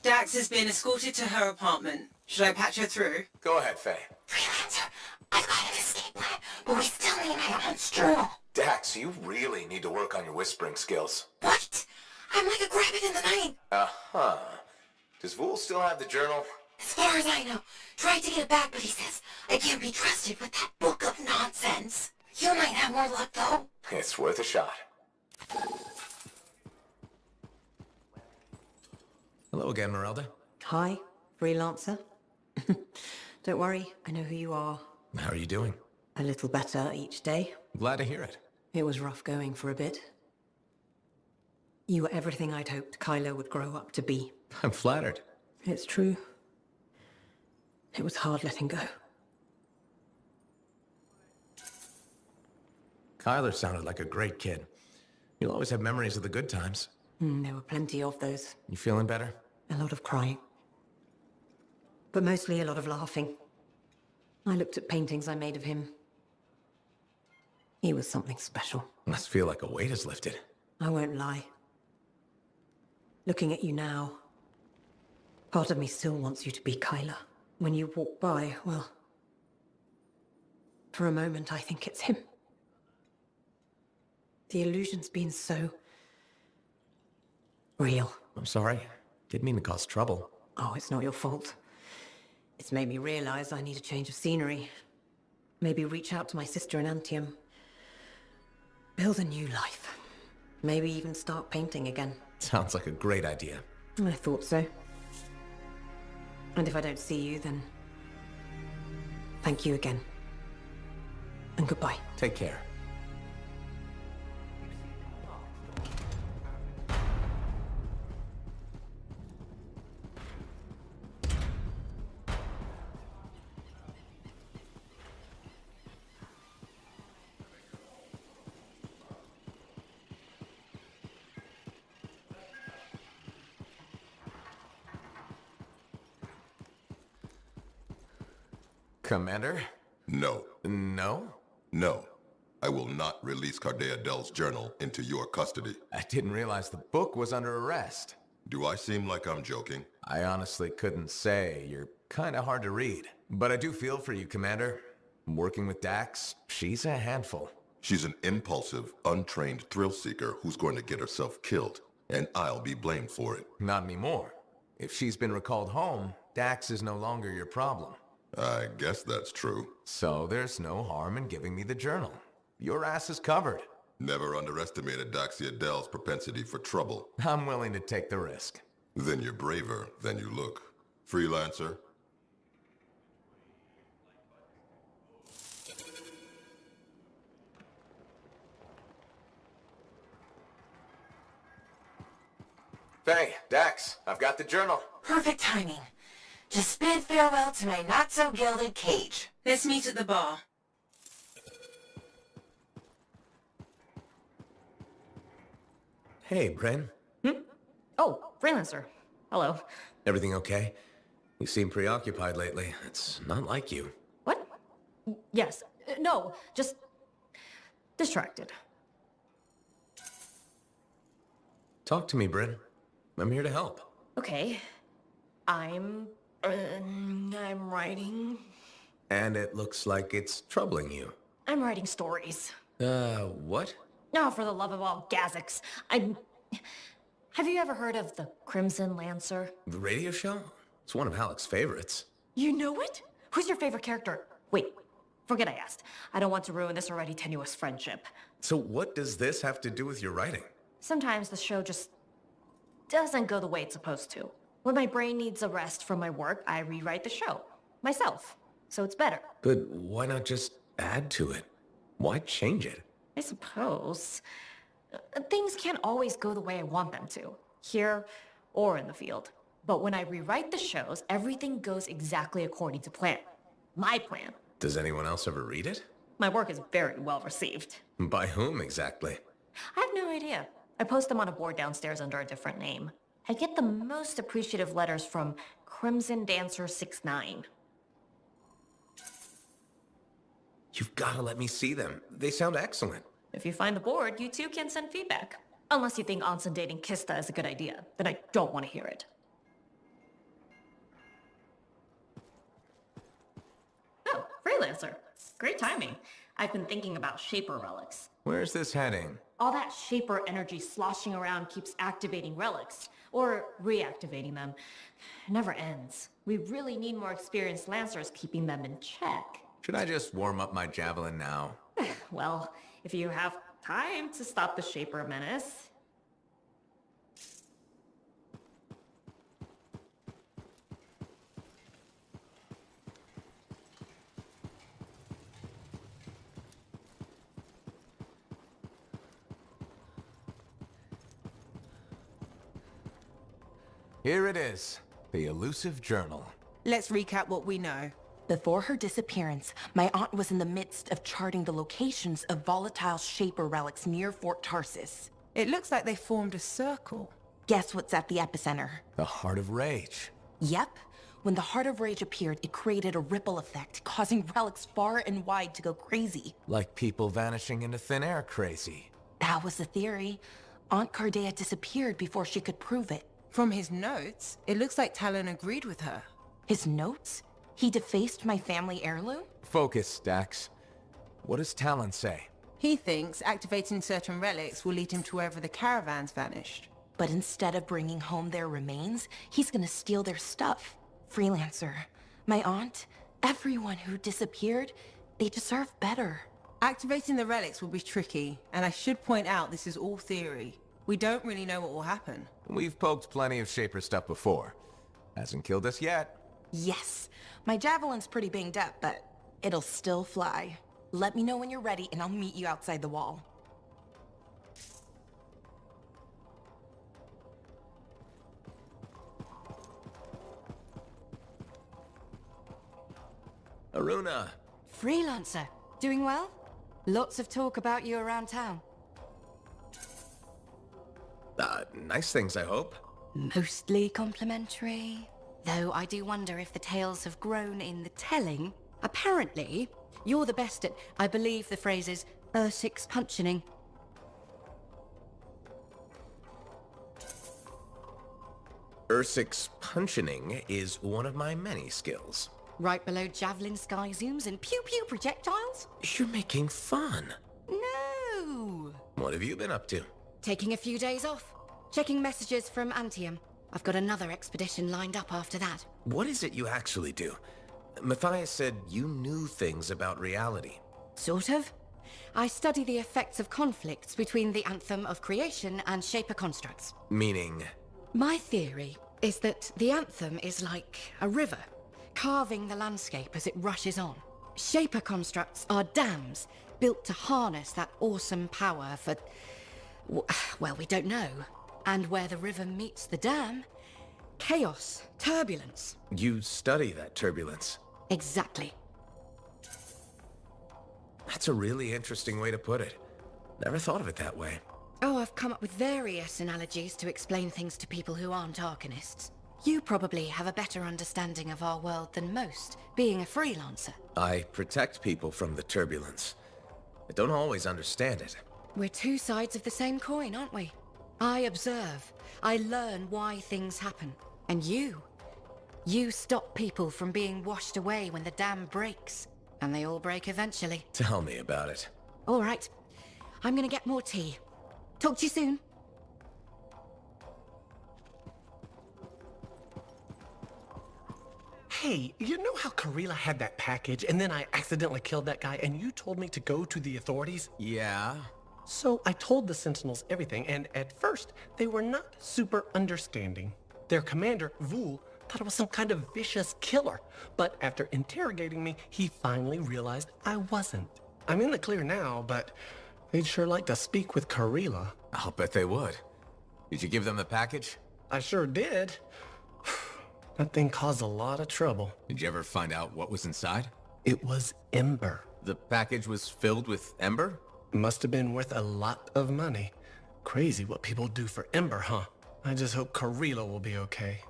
Dax has been escorted to her apartment. Should I patch her through? Go ahead, Faye. Freelancer, I've got an escape plan, but we still need my aunt's journal. Dax, you really need to work on your whispering skills. What? I'm like a rabbit in the night. Uh-huh. Does Vool still have the journal? As far as I know, tried to get it back, but he says I can't be trusted with that book of nonsense. You might have more luck, though. It's worth a shot. Hello again, Merelda. Hi, freelancer. Don't worry, I know who you are. How are you doing? A little better each day. Glad to hear it. It was rough going for a bit. You were everything I'd hoped Kylo would grow up to be. I'm flattered. It's true. It was hard letting go. Kyler sounded like a great kid. You'll always have memories of the good times. There were plenty of those. You feeling better? A lot of crying. But mostly a lot of laughing. I looked at paintings I made of him. He was something special. Must feel like a weight is lifted. I won't lie. Looking at you now, part of me still wants you to be Kyler. When you walk by, well, for a moment I think it's him. The illusion's been so real. I'm sorry. Didn't mean to cause trouble. Oh, it's not your fault. It's made me realize I need a change of scenery. Maybe reach out to my sister in Anthem. Build a new life. Maybe even start painting again. Sounds like a great idea. I thought so. And if I don't see you, then thank you again. And goodbye. Take care. Commander? No. No? No. I will not release Cardea Dell's journal into your custody. I didn't realize the book was under arrest. Do I seem like I'm joking? I honestly couldn't say. You're kinda hard to read. But I do feel for you, Commander. Working with Dax, she's a handful. She's an impulsive, untrained thrill seeker who's going to get herself killed, and I'll be blamed for it. Not anymore. If she's been recalled home, Dax is no longer your problem. I guess that's true. So there's no harm in giving me the journal. Your ass is covered. Never underestimated Daxia Dell's propensity for trouble. I'm willing to take the risk. Then you're braver than you look. Freelancer? Faye, Dax, I've got the journal. Perfect timing. Just bid farewell to my not-so-gilded cage. Let's meet at the bar. Hey, Bryn. Oh, freelancer. Hello. Everything okay? You seem preoccupied lately. It's not like you. What? Yes. No, just distracted. Talk to me, Bryn. I'm here to help. Okay. I'm writing. And it looks like it's troubling you. I'm writing stories. What? Oh, for the love of all Gazics. Have you ever heard of the Crimson Lancer? The radio show? It's one of Halleck's favorites. You know it? Who's your favorite character? Wait, forget I asked. I don't want to ruin this already tenuous friendship. So what does this have to do with your writing? Sometimes the show just doesn't go the way it's supposed to. When my brain needs a rest from my work, I rewrite the show. Myself. So it's better. But why not just add to it? Why change it? I suppose. Things can't always go the way I want them to. Here or in the field. But when I rewrite the shows, everything goes exactly according to plan. My plan. Does anyone else ever read it? My work is very well received. By whom exactly? I have no idea. I post them on a board downstairs under a different name. I get the most appreciative letters from Crimson Dancer 69. You've got to let me see them. They sound excellent. If you find the board, you too can send feedback. Unless you think Anson dating Kista is a good idea, then I don't want to hear it. Freelancer. Great timing. I've been thinking about Shaper relics. Where's this heading? All that Shaper energy sloshing around keeps activating relics, or reactivating them. It never ends. We really need more experienced Lancers keeping them in check. Should I just warm up my javelin now? Well, if you have time to stop the Shaper menace. Here it is, the elusive journal. Let's recap what we know. Before her disappearance, my aunt was in the midst of charting the locations of volatile Shaper relics near Fort Tarsis. It looks like they formed a circle. Guess what's at the epicenter? The Heart of Rage. Yep. When the Heart of Rage appeared, it created a ripple effect, causing relics far and wide to go crazy. Like people vanishing into thin air crazy. That was the theory. Aunt Cardea disappeared before she could prove it. From his notes, it looks like Talon agreed with her. His notes? He defaced my family heirloom? Focus, Dax. What does Talon say? He thinks activating certain relics will lead him to wherever the caravans vanished. But instead of bringing home their remains, he's gonna steal their stuff. Freelancer, my aunt, everyone who disappeared, they deserve better. Activating the relics will be tricky, and I should point out this is all theory. We don't really know what will happen. We've poked plenty of Shaper stuff before. Hasn't killed us yet. Yes, my javelin's pretty banged up, but it'll still fly. Let me know when you're ready and I'll meet you outside the wall. Aruna! Freelancer, doing well? Lots of talk about you around town. Nice things, I hope. Mostly complimentary. Though I do wonder if the tales have grown in the telling. Apparently, you're the best at, I believe the phrase is, Ursix punching. Ursix punching is one of my many skills. Right below javelin sky zooms and pew-pew projectiles? You're making fun. No! What have you been up to? Taking a few days off. Checking messages from Anthem. I've got another expedition lined up after that. What is it you actually do? Matthias said you knew things about reality. Sort of. I study the effects of conflicts between the Anthem of creation and Shaper constructs. Meaning? My theory is that the Anthem is like a river, carving the landscape as it rushes on. Shaper constructs are dams built to harness that awesome power for... well, we don't know. And where the river meets the dam, chaos, turbulence. You study that turbulence. Exactly. That's a really interesting way to put it. Never thought of it that way. Oh, I've come up with various analogies to explain things to people who aren't Arcanists. You probably have a better understanding of our world than most, being a freelancer. I protect people from the turbulence. I don't always understand it. We're two sides of the same coin, aren't we? I observe. I learn why things happen. And you stop people from being washed away when the dam breaks. And they all break eventually. Tell me about it. All right. I'm gonna get more tea. Talk to you soon. Hey, you know how Karila had that package and then I accidentally killed that guy and you told me to go to the authorities? Yeah? So I told the Sentinels everything, and at first, they were not super understanding. Their commander, Vul, thought it was some kind of vicious killer, but after interrogating me, he finally realized I wasn't. I'm in the clear now, but they'd sure like to speak with Karila. I'll bet they would. Did you give them the package? I sure did. That thing caused a lot of trouble. Did you ever find out what was inside? It was Ember. The package was filled with Ember? Must have been worth a lot of money. Crazy what people do for Ember, huh? I just hope Karila will be okay.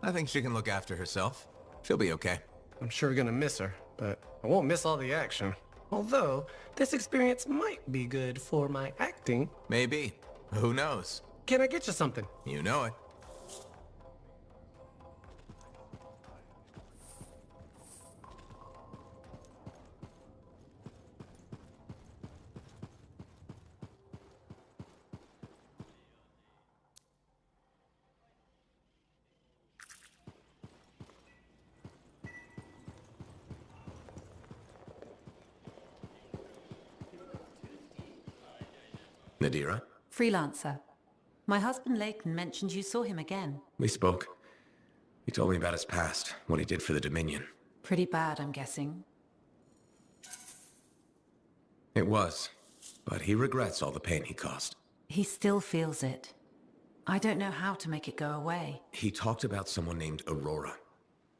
I think she can look after herself. She'll be okay. I'm sure gonna miss her, but I won't miss all the action. Although, this experience might be good for my acting. Maybe. Who knows? Can I get you something? You know it. Nadira? Freelancer. My husband Leighton mentioned you saw him again. We spoke. He told me about his past, what he did for the Dominion. Pretty bad, I'm guessing. It was, but he regrets all the pain he caused. He still feels it. I don't know how to make it go away. He talked about someone named Aurora.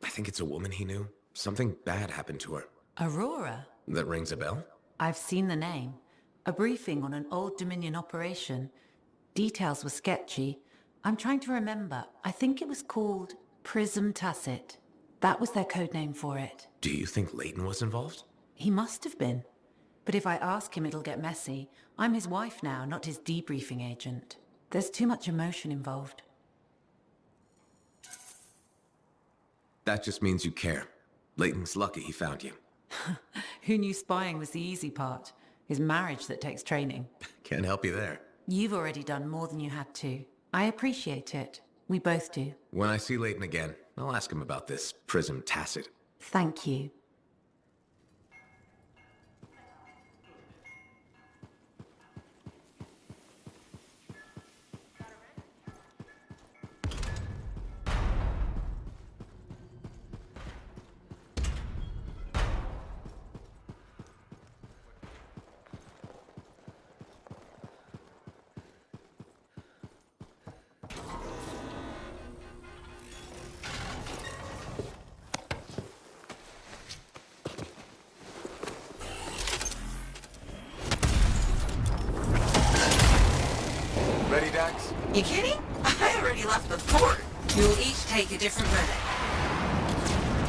I think it's a woman he knew. Something bad happened to her. Aurora? That rings a bell? I've seen the name. A briefing on an old Dominion operation. Details were sketchy. I'm trying to remember. I think it was called Prism Tacit. That was their code name for it. Do you think Leighton was involved? He must have been. But if I ask him, it'll get messy. I'm his wife now, not his debriefing agent. There's too much emotion involved. That just means you care. Leighton's lucky he found you. Who knew spying was the easy part? His marriage that takes training. Can't help you there. You've already done more than you had to. I appreciate it. We both do. When I see Leighton again, I'll ask him about this Prism Tacit. Thank you. Ready, Dax? You kidding? I already left the fort. You'll each take a different relic.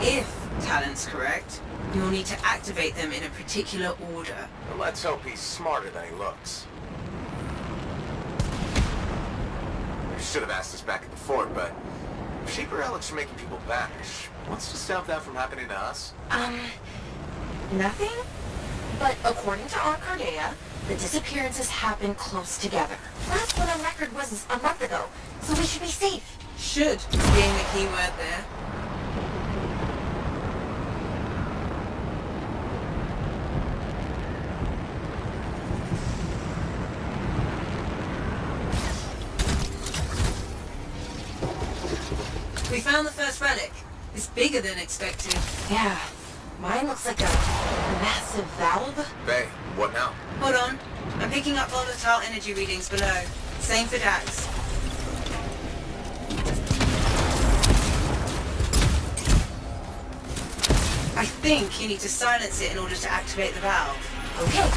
If Talon's correct, you'll need to activate them in a particular order. Well, let's hope he's smarter than he looks. I should have asked this back at the fort, but if Shaper relics are making people vanish, what's to stop that from happening to us? Nothing? But according to Arcardea, the disappearances happen close together. Last one on record was a month ago, so we should be safe. Should being the key word there. We found the first relic. It's bigger than expected. Yeah, mine looks like a massive valve. Faye, what now? Hold on. I'm picking up volatile energy readings below. Same for Dax. I think you need to silence it in order to activate the valve. Okay,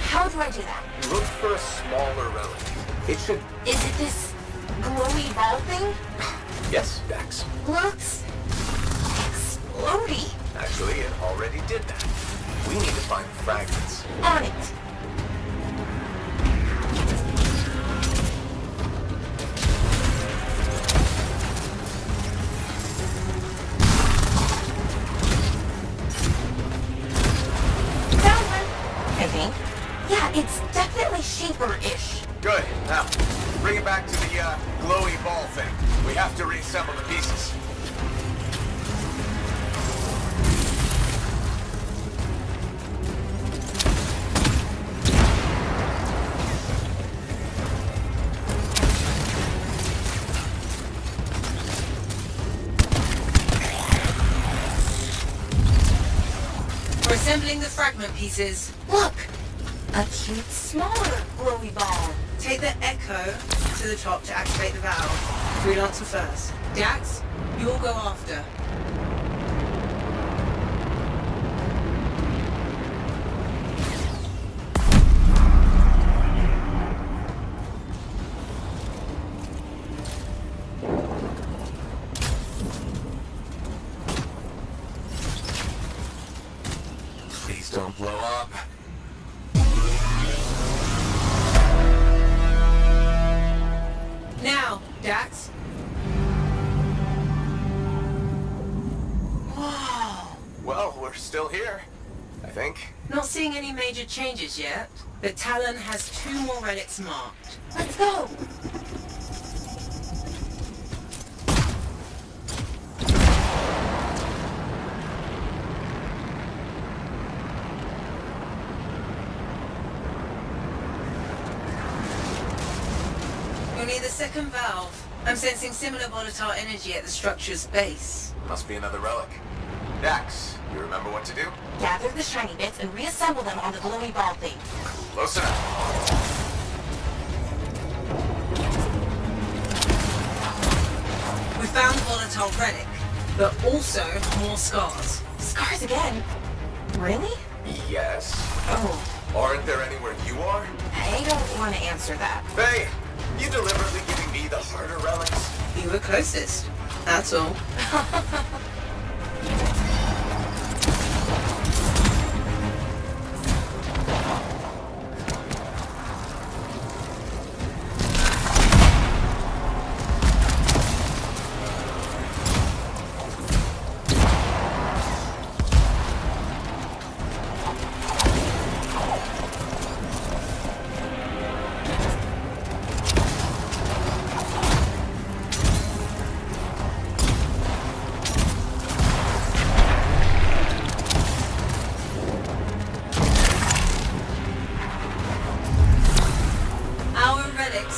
how do I do that? Look for a smaller relic. It should... Is it this glowy ball thing? Yes, Dax. Looks explodey. Actually, it already did that. We need to find the fragments. On it. Found one, I think. Yeah, it's definitely Shaper-ish. Good. Now, bring it back to the, glowy ball thing. We have to reassemble the pieces. We're assembling the fragment pieces. Look, a cute, smaller glowy ball. Take the Echo to the top to activate the valve. Freelancer first. Dax, you'll go after. Please don't blow up. Now, Dax. Whoa. Well, we're still here. I think. Not seeing any major changes yet, but Talon has 2 more relics marked. Let's go. Only the second valve. I'm sensing similar volatile energy at the structure's base. Must be another relic. Dax, you remember what to do? Gather the shiny bits and reassemble them on the glowy ball thing. Close enough. We found the volatile relic, but also more scars. Scars again? Really? Yes. Oh, Aren't there anywhere you are? I don't want to answer that. Faye, you deliberately giving me the harder relics? You were closest. That's all.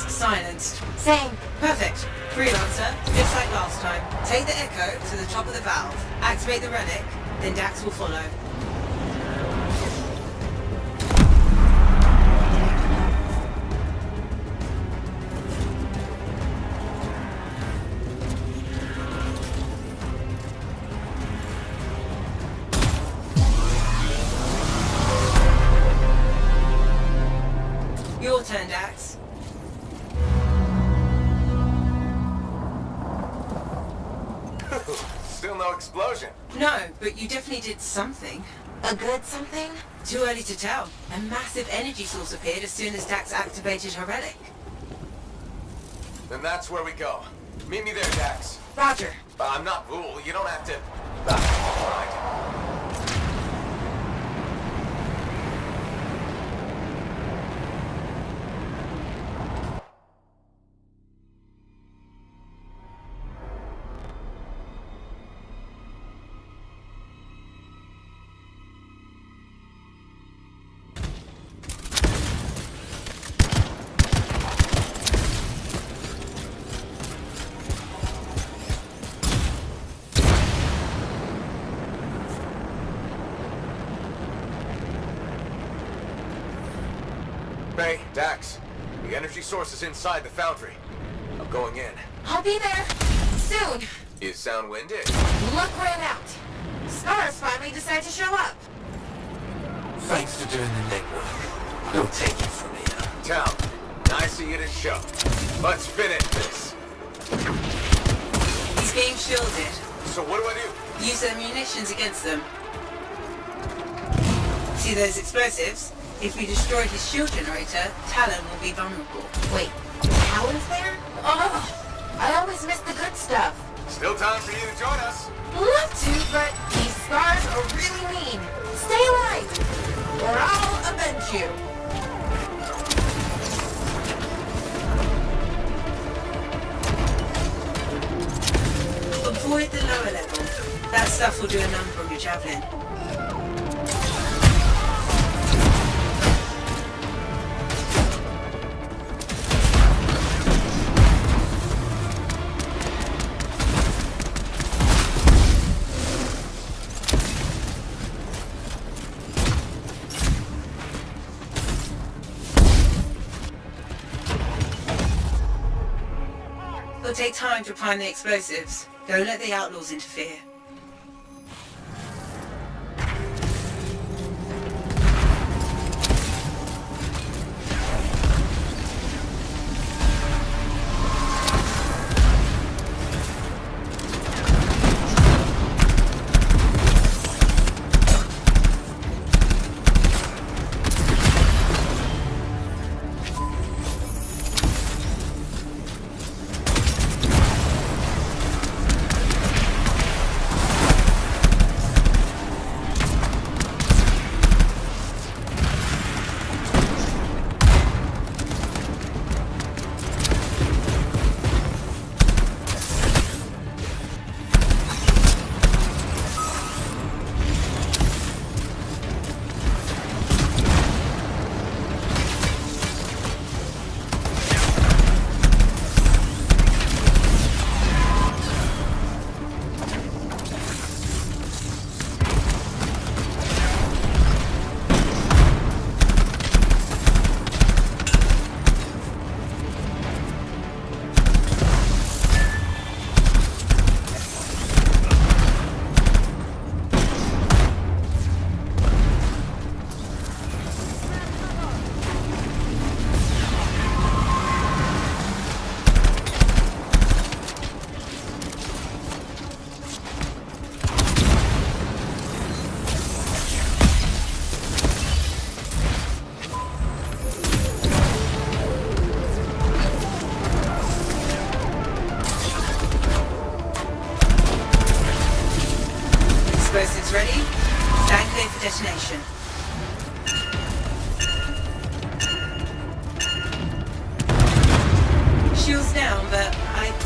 Silenced. Same. Perfect. Freelancer, just like last time. Take the Echo to the top of the valve, activate the relic, then Dax will follow. Your turn, Dax. Still no explosion. No, but you definitely did something. A good something? Too early to tell. A massive energy source appeared as soon as Dax activated her relic. Then that's where we go. Meet me there, Dax. Roger. I'm not Vool. You don't have to... Right. Faye, Dax, the energy source is inside the foundry. I'm going in. I'll be there. Soon. Is sound winded? Luck ran out. Scars finally decide to show up. Thanks for doing the legwork. Don't take it from me. Town, I see it as show. Let's finish this. He's being shielded. So what do I do? Use their munitions against them. See those explosives? If we destroyed his shield generator, Talon will be vulnerable. Wait, Talon's there? Oh, I always miss the good stuff. Still time for you to join us. Love to, but these scars are really mean. Stay alive, or I'll avenge you. Avoid the lower level. That stuff will do a number on your javelin. It'll take time to prime the explosives. Don't let the outlaws interfere.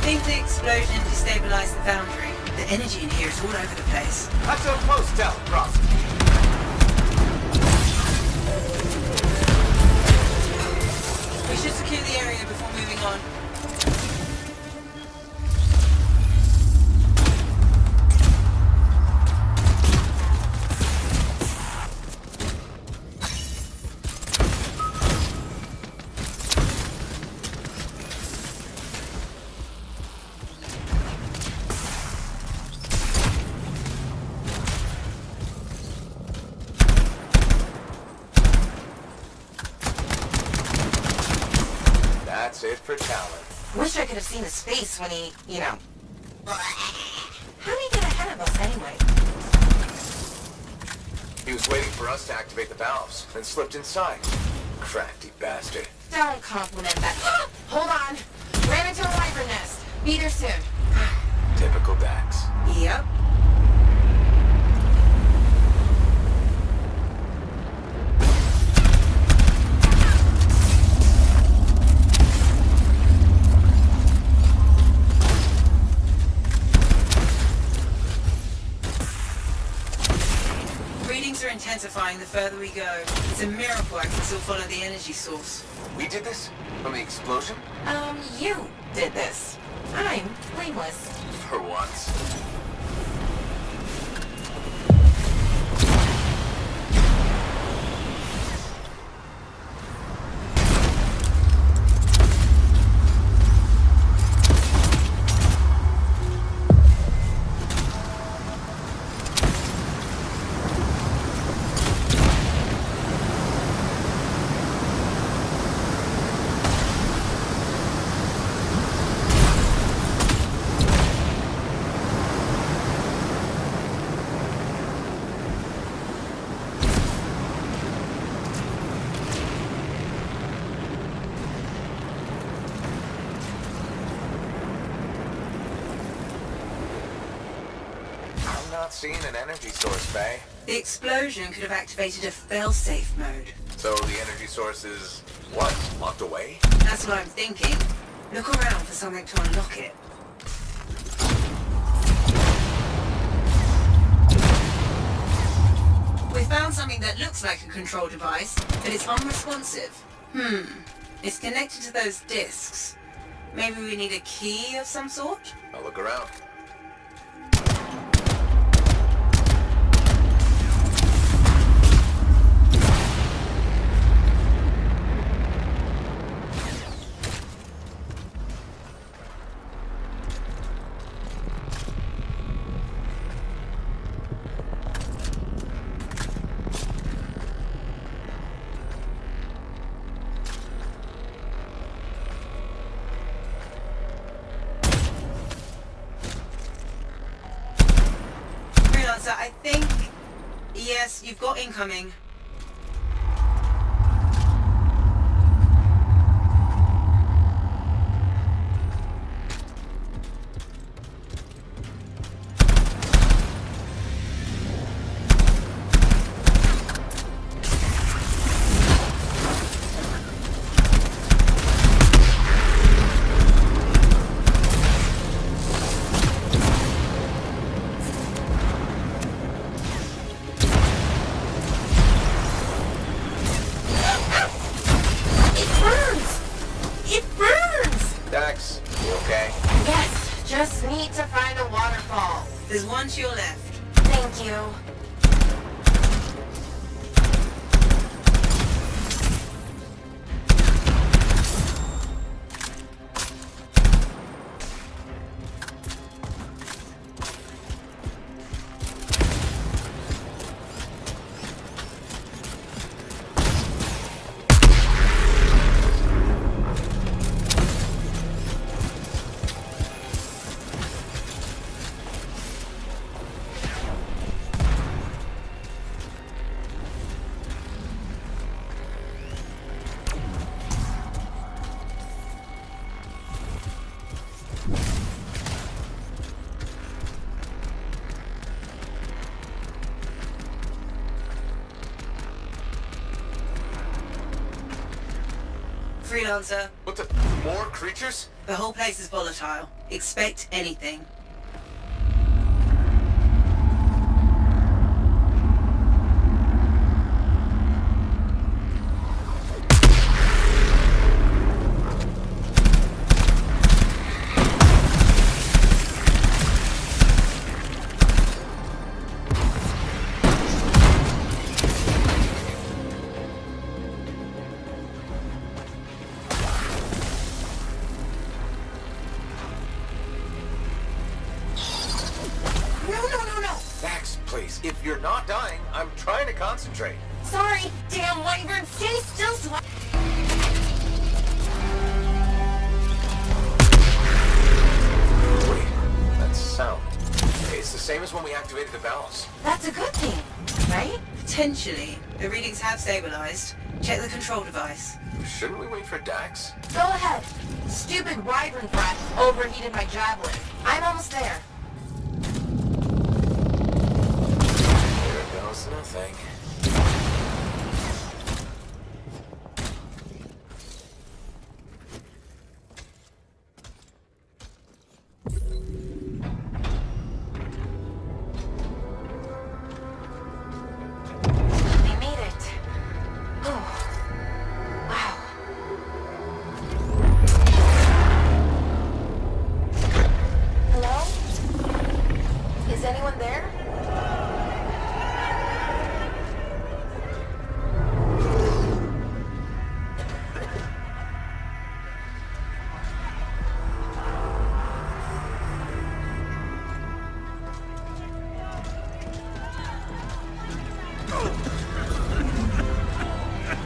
think the explosion destabilized the foundry. The energy in here is all over the place. That's a post-out crossing. We should secure the area before moving on. That's it for Talon. Wish I could have seen his face when he, you know... How did he get ahead of us anyway? He was waiting for us to activate the valves, then slipped inside. Crafty bastard. Don't compliment that. Hold on. Ran into a wyvern nest. Be there soon. Typical Dax. Yep. Readings are intensifying the further we go. It's a miracle I can still follow the energy source. We did this? From the explosion? You did this. I'm blameless. For once. Not seeing an energy source, Faye. The explosion could have activated a fail-safe mode. So the energy source is, what, locked away? That's what I'm thinking. Look around for something to unlock it. We found something that looks like a control device, but it's unresponsive. It's connected to those discs. Maybe we need a key of some sort? I'll look around. I think... Yes, you've got incoming. Just need to find a waterfall. There's one to your left. Thank you. Freelancer. What the? More creatures? The whole place is volatile. Expect anything. Please, if you're not dying, I'm trying to concentrate. Sorry, damn wyvern, stay still so Wait, that sound. It's the same as when we activated the valves. That's a good thing, right? Potentially. The readings have stabilized. Check the control device. Shouldn't we wait for Dax? Go ahead. Stupid wyvern breath overheated my javelin. I'm almost there. There goes nothing. We made it. Oh. Wow. Hello? Is anyone there?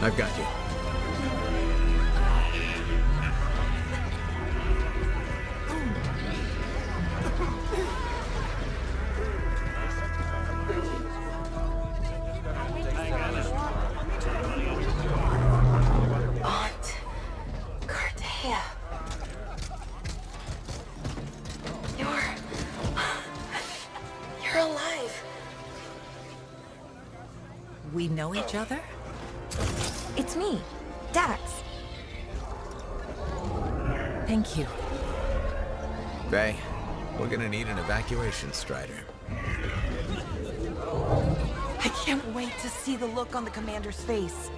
I've got you. Aunt Cardea. You're alive. We know each other? It's me, Dax. Thank you. Faye, we're gonna need an evacuation strider. I can't wait to see the look on the commander's face.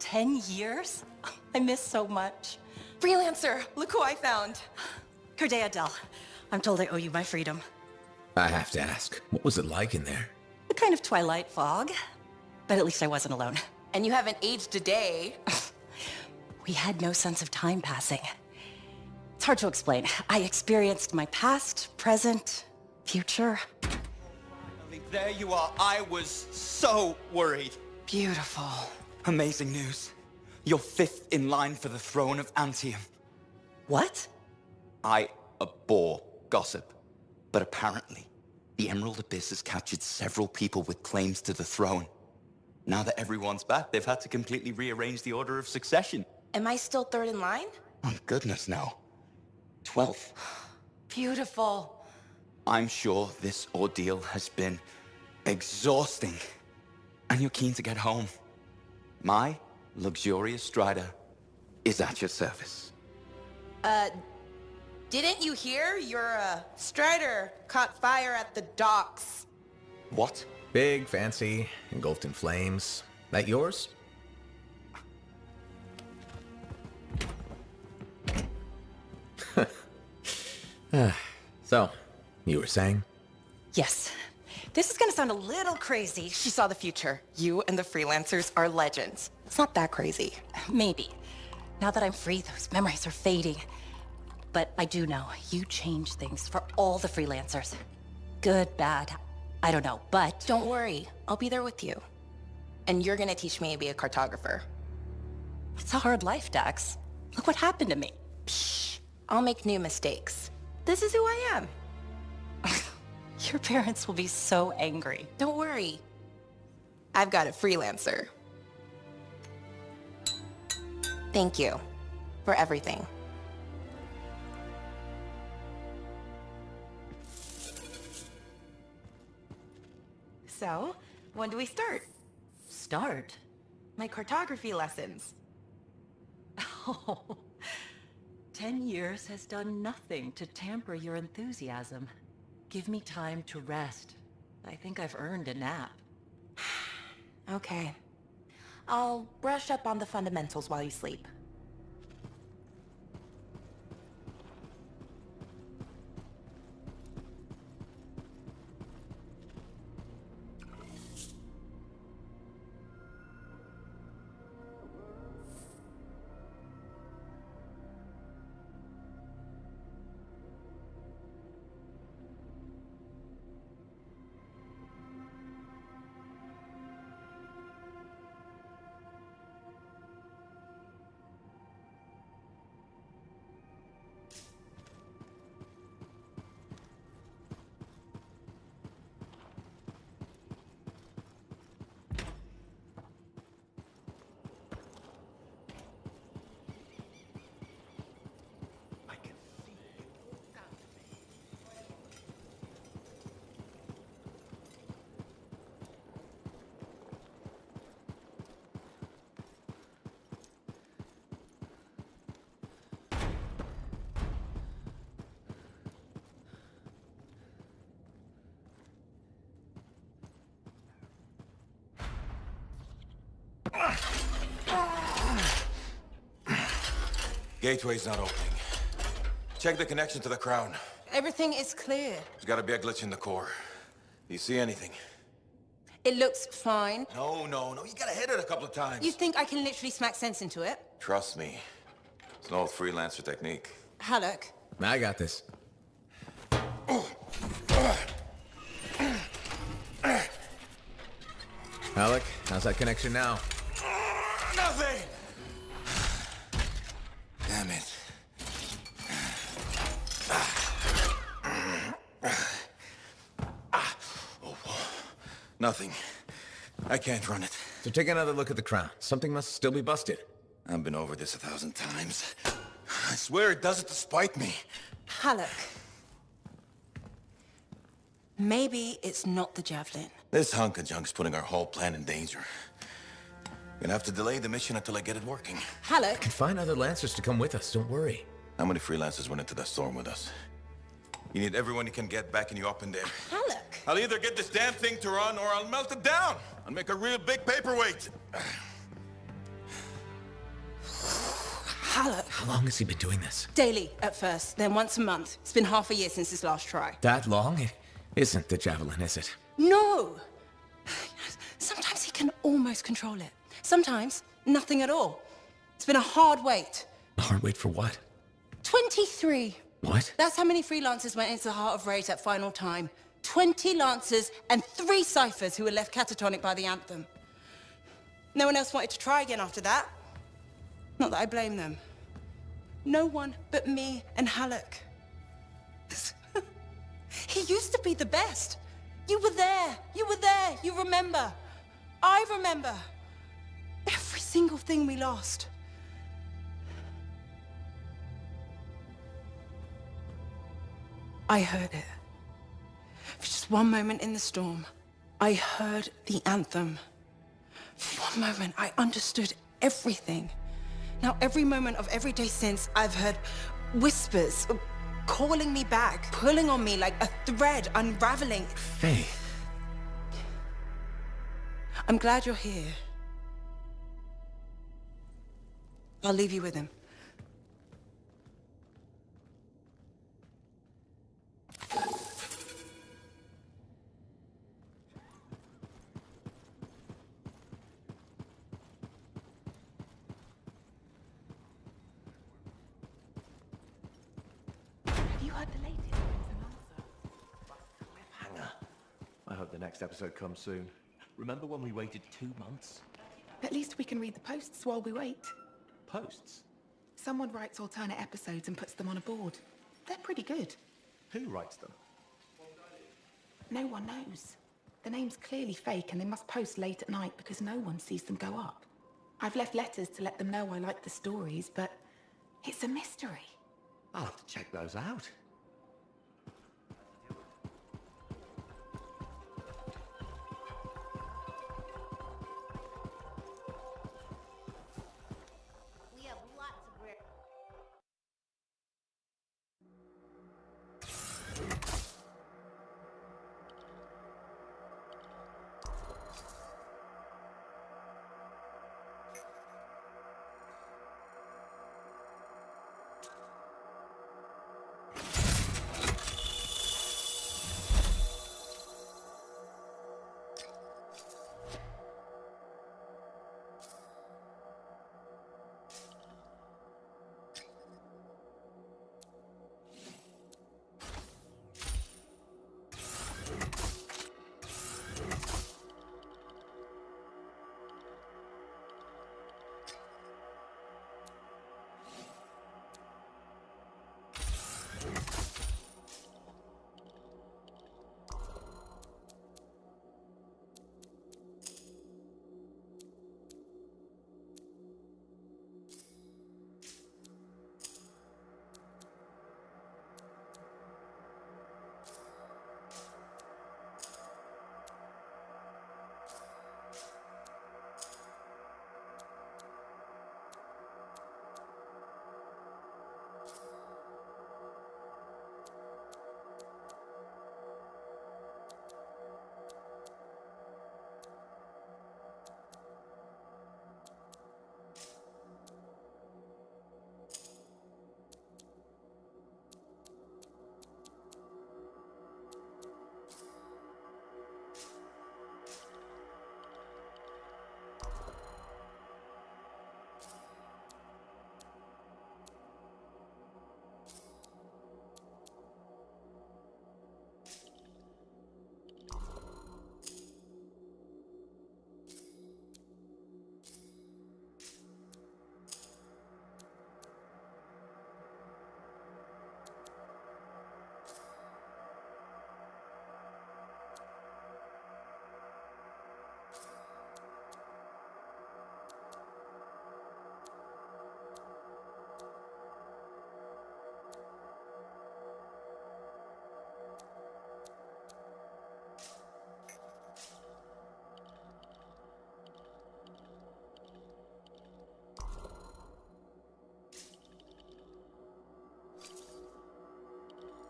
$10 I miss so much. Freelancer, look who I found. Cardea Dell. I'm told I owe you my freedom. I have to ask, what was it like in there? A kind of twilight fog. But at least I wasn't alone. And you haven't aged a day. We had no sense of time passing. It's hard to explain. I experienced my past, present, future. There you are. I was so worried. Beautiful. Amazing news. You're 5th in line for the throne of Anthem. What? I abhor gossip. But apparently, the Emerald Abyss has captured several people with claims to the throne. Now that everyone's back, they've had to completely rearrange the order of succession. Am I still 3rd in line? Oh, goodness, no. 12th. Beautiful. I'm sure this ordeal has been exhausting. And you're keen to get home. My luxurious strider is at your service. Didn't you hear? Your, strider caught fire at the docks. What? Big, fancy, engulfed in flames. That yours? So, you were saying? Yes. This is gonna sound a little crazy. She saw the future. You and the freelancers are legends. It's not that crazy. Maybe. Now that I'm free, those memories are fading. But I do know, you changed things for all the freelancers. Good, bad, I don't know, but... Don't worry, I'll be there with you. And you're gonna teach me to be a cartographer. It's a hard life, Dax. Look what happened to me. Psh, I'll make new mistakes. This is who I am. Your parents will be so angry. Don't worry. I've got a freelancer. Thank you for everything. So, when do we start? Start? My cartography lessons. Oh, 10 years has done nothing to tamper your enthusiasm. Give me time to rest. I think I've earned a nap. Okay. I'll brush up on the fundamentals while you sleep. Gateway's not opening. Check the connection to the crown. Everything is clear. There's gotta be a glitch in the core. Do you see anything? It looks fine. No. You gotta hit it a couple of times. You think I can literally smack sense into it? Trust me. It's an old freelancer technique. Halleck. I got this. Alec, how's that connection now? Nothing! Damn it. Nothing. I can't run it. So take another look at the crown. Something must still be busted. I've been over this 1,000 times. I swear it does it to spite me. Halleck. Maybe it's not the javelin. This hunk of junk's putting our whole plan in danger. Gonna have to delay the mission until I get it working. Halleck. Can find other Lancers to come with us, don't worry. How many freelancers went into that storm with us? You need everyone you can get backing you up in there. Halleck. I'll either get this damn thing to run or I'll melt it down and make a real big paperweight. Halleck. How long has he been doing this? Daily at first, then once a month. It's been half a year since his last try. That long? It isn't the javelin, is it? No! Sometimes he can almost control it. Sometimes, nothing at all. It's been a hard wait. A hard wait for what? 23. What? That's how many freelancers went into the heart of rage that final time. 20 lancers and 3 ciphers who were left catatonic by the Anthem. No one else wanted to try again after that. Not that I blame them. No one but me and Halleck. He used to be the best. You were there. You were there. You remember. I remember. Every single thing we lost. I heard it. For just one moment in the storm, I heard the anthem. For one moment, I understood everything. Now, every moment of every day since, I've heard whispers calling me back, pulling on me like a thread unraveling. Faith. I'm glad you're here. I'll leave you with him. I hope the next episode comes soon. Remember when we waited 2 months? At least we can read the posts while we wait. Posts? Someone writes alternate episodes and puts them on a board. They're pretty good. Who writes them? No one knows. The name's clearly fake and they must post late at night because no one sees them go up. I've left letters to let them know I like the stories, but it's a mystery. I'll have to check those out.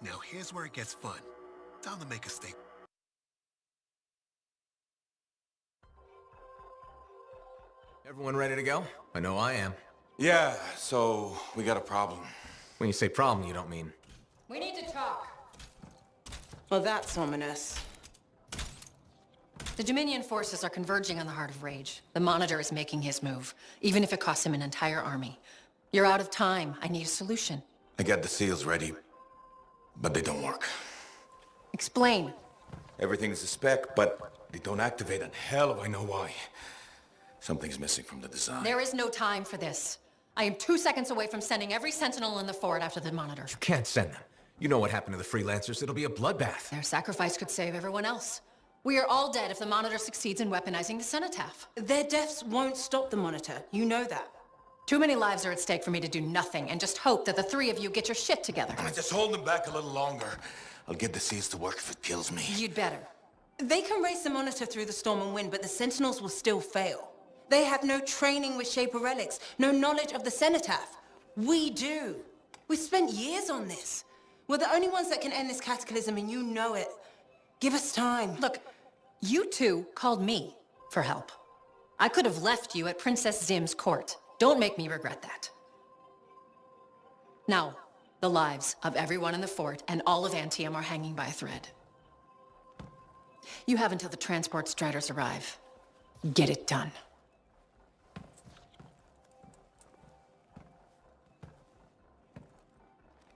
Now here's where it gets fun. Time to make a statement. Everyone ready to go? I know I am. Yeah, so we got a problem. When you say problem, you don't mean... We need to talk. Well, that's ominous. The Dominion forces are converging on the Heart of Rage. The Monitor is making his move, even if it costs him an entire army. You're out of time. I need a solution. I got the seals ready, but they don't work. Explain. Everything is a spec, but they don't activate, and hell if I know why. Something's missing from the design. There is no time for this. I am 2 seconds away from sending every Sentinel in the fort after the Monitor. You can't send them. You know what happened to the freelancers. It'll be a bloodbath. Their sacrifice could save everyone else. We are all dead if the Monitor succeeds in weaponizing the Cenotaph. Their deaths won't stop the Monitor. You know that. Too many lives are at stake for me to do nothing and just hope that the three of you get your shit together. Just hold them back a little longer. I'll get the seals to work if it kills me. You'd better. They can race the Monitor through the storm and win, but the Sentinels will still fail. They have no training with Shaper relics, no knowledge of the Cenotaph. We do. We've spent years on this. We're the only ones that can end this cataclysm, and you know it. Give us time. Look, you two called me. for help. I could have left you at Princess Zim's court. Don't make me regret that. Now, the lives of everyone in the fort and all of Anthem are hanging by a thread. You have until the transport striders arrive. Get it done.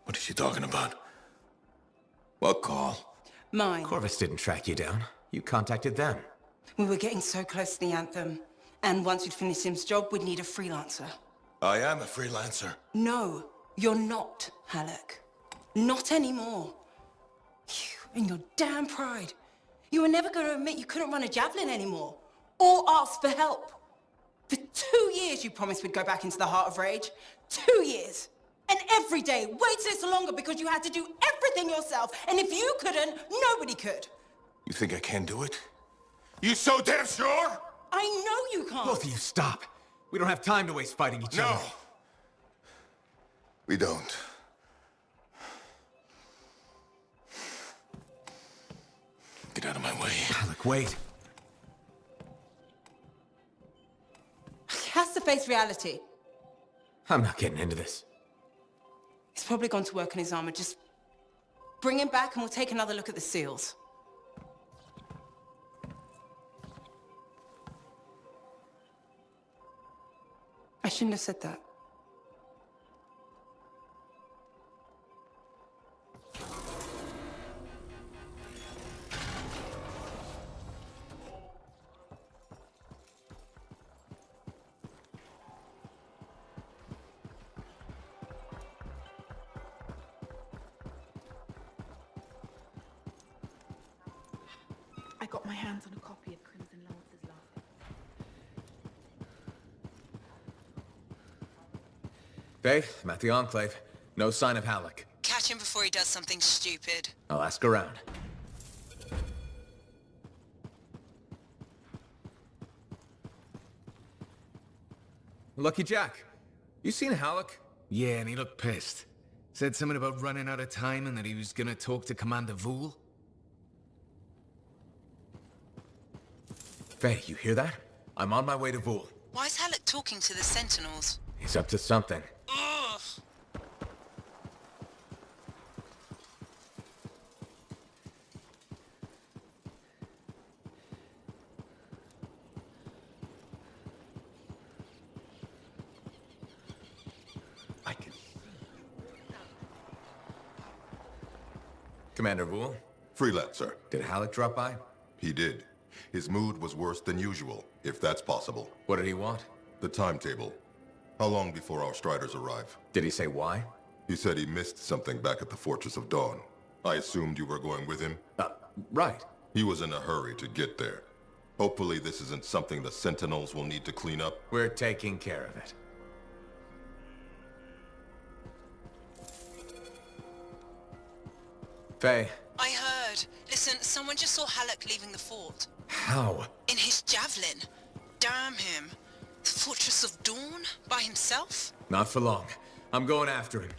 What is she talking about? What call? Mine. Corvus didn't track you down. You contacted them. We were getting so close to the Anthem. And once we'd finished Sim's job, we'd need a freelancer. I am a freelancer. No, you're not, Halleck. Not anymore. You and your damn pride. You were never going to admit you couldn't run a javelin anymore. Or ask for help. For 2 years you promised we'd go back into the heart of rage. 2 years. And every day, wait a little longer because you had to do everything yourself. And if you couldn't, nobody could. You think I can do it? You so damn sure? I know you can't. Both of you, stop. We don't have time to waste fighting each other. No. We don't. Get out of my way. Look, wait. He has to face reality. I'm not getting into this. He's probably gone to work on his armor. Just bring him back and we'll take another look at the seals. I shouldn't have said that. I got my hands on a copy of Crimson Lance's last. Faye, I'm at the Enclave. No sign of Halleck. Catch him before he does something stupid. I'll ask around. Lucky Jack, you seen Halleck? Yeah, and he looked pissed. Said something about running out of time and that he was gonna talk to Commander Vool. Faye, you hear that? I'm on my way to Vool. Why is Halleck talking to the Sentinels? He's up to something. Ugh. Commander Vool? Freelancer. Did Halleck drop by? He did. His mood was worse than usual, if that's possible. What did he want? The timetable. How long before our Striders arrive? Did he say why? He said he missed something back at the Fortress of Dawn. I assumed you were going with him? Right. He was in a hurry to get there. Hopefully this isn't something the Sentinels will need to clean up. We're taking care of it. Faye. I heard. Listen, someone just saw Halleck leaving the fort. How? In his javelin. Damn him. The Fortress of Dawn? By himself? Not for long. I'm going after him.